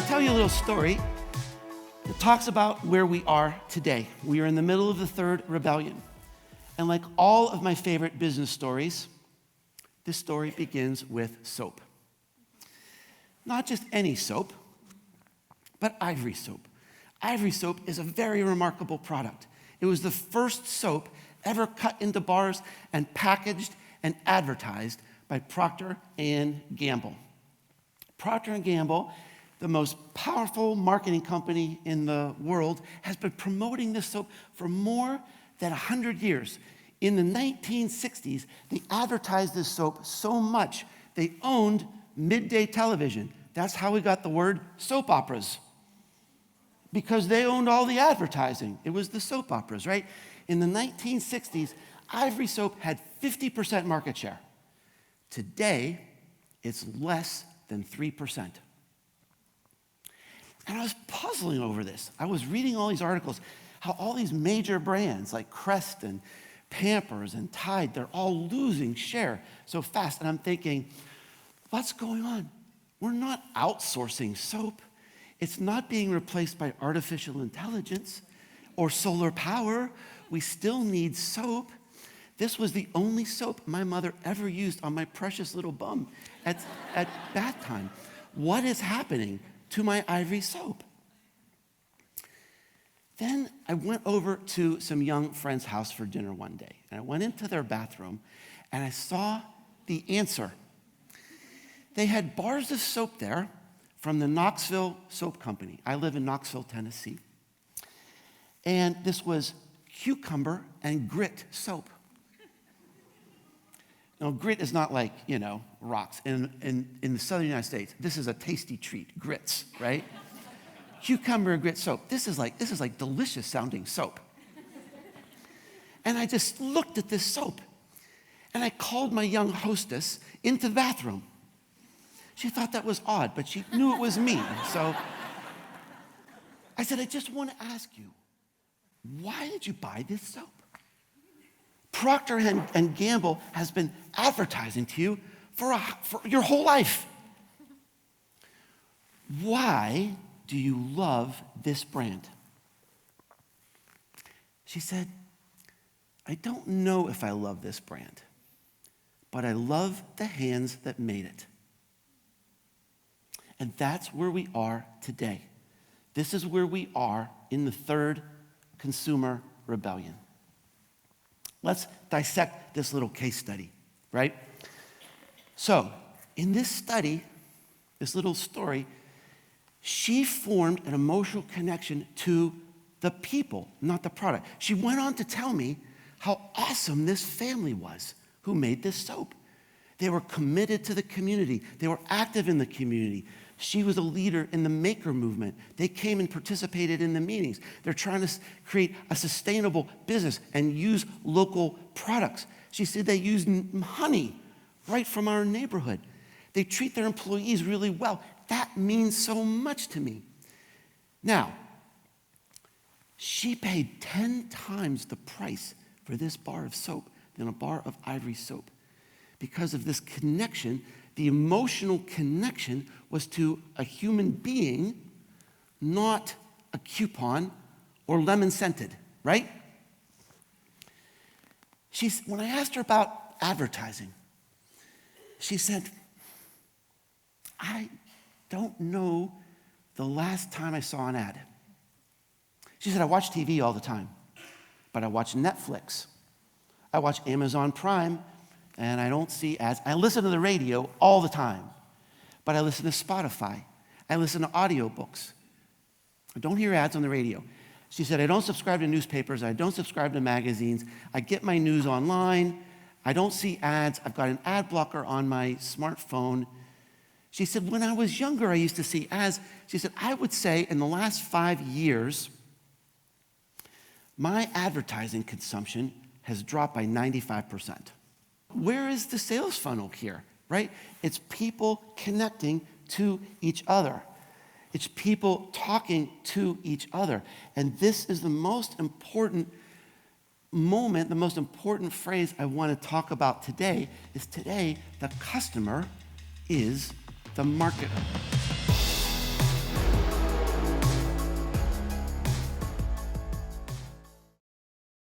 tell you a little story that talks about where we are today. We are in the middle of the third rebellion. And like all of my favorite business stories, this story begins with soap. Not just any soap, but Ivory soap. Ivory soap is a very remarkable product. It was the first soap ever cut into bars and packaged and advertised by Procter & Gamble. Procter & Gamble, the most powerful marketing company in the world, has been promoting this soap for more than 100 years. In the 1960s, they advertised this soap so much, they owned midday television. That's how we got the word soap operas, because they owned all the advertising. It was the soap operas, right? In the 1960s, Ivory soap had 50% market share. Today, it's less than 3%. And I was puzzling over this. I was reading all these articles, how all these major brands like Crest and Pampers and Tide, they're all losing share so fast. And I'm thinking, what's going on? We're not outsourcing soap. It's not being replaced by artificial intelligence or solar power. We still need soap. This was the only soap my mother ever used on my precious little bum at bath time. What is happening to my Ivory soap? Then I went over to some young friends' house for dinner one day. And I went into their bathroom and I saw the answer. They had bars of soap there from the Knoxville Soap Company. I live in Knoxville, Tennessee. And this was cucumber and grit soap. Now, grit is not like, rocks. In the southern United States, this is a tasty treat, grits, right? Cucumber and grit soap. This is like delicious sounding soap. And I just looked at this soap, and I called my young hostess into the bathroom. She thought that was odd, but she knew it was me. So I said, I just want to ask you, why did you buy this soap? Procter & Gamble has been advertising to you for your whole life. Why do you love this brand? She said, I don't know if I love this brand, but I love the hands that made it. And that's where we are today. This is where we are in the third consumer rebellion. Let's dissect this little case study, right? So, in this study, this little story, she formed an emotional connection to the people, not the product. She went on to tell me how awesome this family was who made this soap. They were committed to the community. They were active in the community. She was a leader in the maker movement. They came and participated in the meetings. They're trying to create a sustainable business and use local products. She said they use honey right from our neighborhood. They treat their employees really well. That means so much to me. Now, she paid 10 times the price for this bar of soap than a bar of Ivory soap. Because of this connection, the emotional connection was to a human being, not a coupon or lemon scented, right? When I asked her about advertising, she said, I don't know the last time I saw an ad. She said, I watch TV all the time, but I watch Netflix. I watch Amazon Prime, and I don't see ads. I listen to the radio all the time, but I listen to Spotify. I listen to audiobooks. I don't hear ads on the radio. She said, I don't subscribe to newspapers. I don't subscribe to magazines. I get my news online. I don't see ads. I've got an ad blocker on my smartphone. She said, when I was younger, I used to see ads. She said, I would say in the last 5 years, my advertising consumption has dropped by 95%. Where is the sales funnel here, right? It's people connecting to each other. It's people talking to each other. And this is the most important moment, the most important phrase I want to talk about today is today, the customer is the marketer.